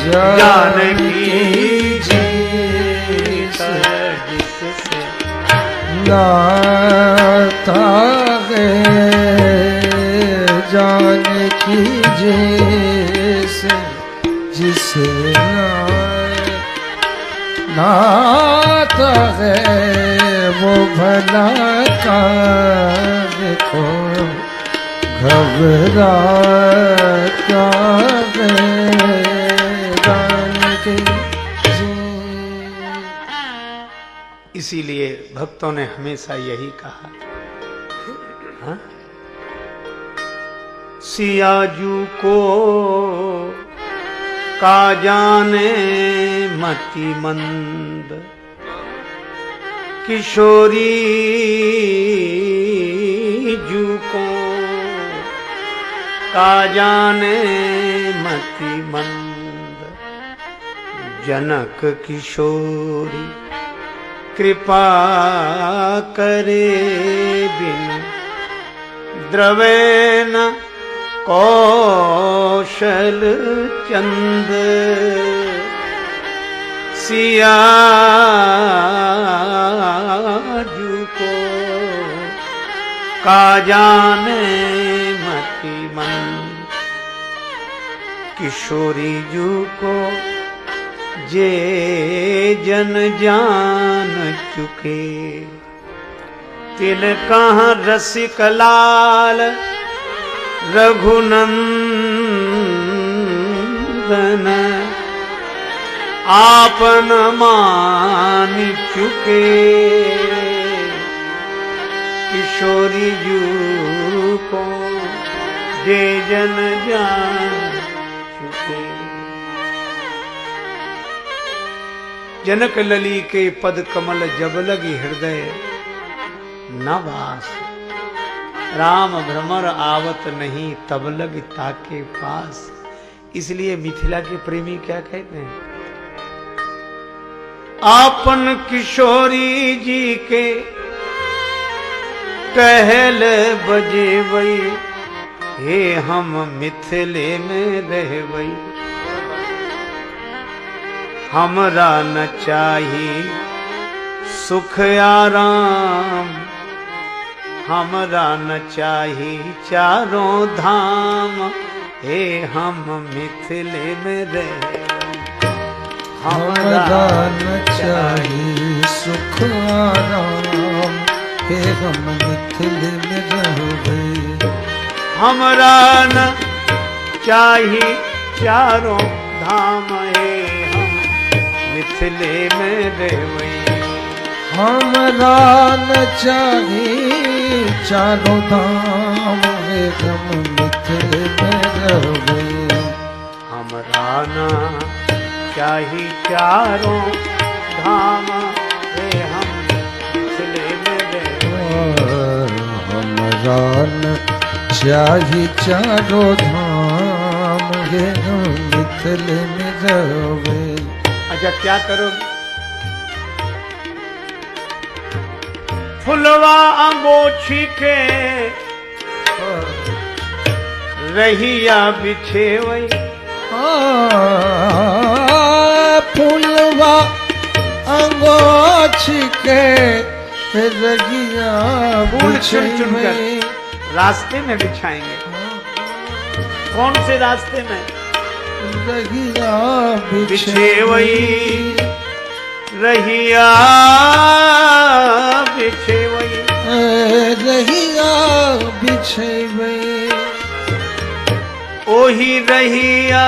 जानकी जी जिससे नाता है, जानकी जी जिसे नाता करता है वो भला कार्य को घबराता है जानकी जी। इसीलिए भक्तों ने हमेशा यही कहा, हाँ? सियाजू को का जाने मति मंद, किशोरी जू को का जाने मति मंद। जनक किशोरी कृपा करे बिन, द्रवेन कौशल चंद। सियाजू को का जाने मति मंद, किशोरी जू को जे जन जान चुके। तिल कहाँ रसिक लाल रघुनंदन, आपन मान चुके। किशोरी जू को जे जन जान चुके। जनक लली के पद कमल जब लगी हृदय न वास। राम भ्रमर आवत नहीं तब लग ताके पास। इसलिए मिथिला के प्रेमी क्या कहते हैं, आपन किशोरी जी के टहल बजे वही, हे हम मिथिले में रह वही। हमरा न चाही सुख आराम, हमरा न चाही चारों धाम, हे हम मिथिले में रह। हमरा न चाही सुख आराम, हे हम मिथिले में रहबे। हमरा न चाही चारों धाम, हे हम मिथिले में रहबे। हमरा न चाही चारों धाम, हे हम मिथिले में रहबे। हमरा न चाही चारों धाम, हे हम मिथिले में रहबे। हमरा न चाही चारों धाम, हे हम मिथिले में रहबे। अच्छा क्या करोगे? फुलवा अंगोछी के रहिया बिछे वही। फुलवा अंगोछी के रहिया फूल चुन चुन कर बिछे। रास्ते में बिछाएंगे। कौन से रास्ते में? रहिया बिछे वही, रहिया बिछे वही। रहिया बिछे वही। ओही रहिया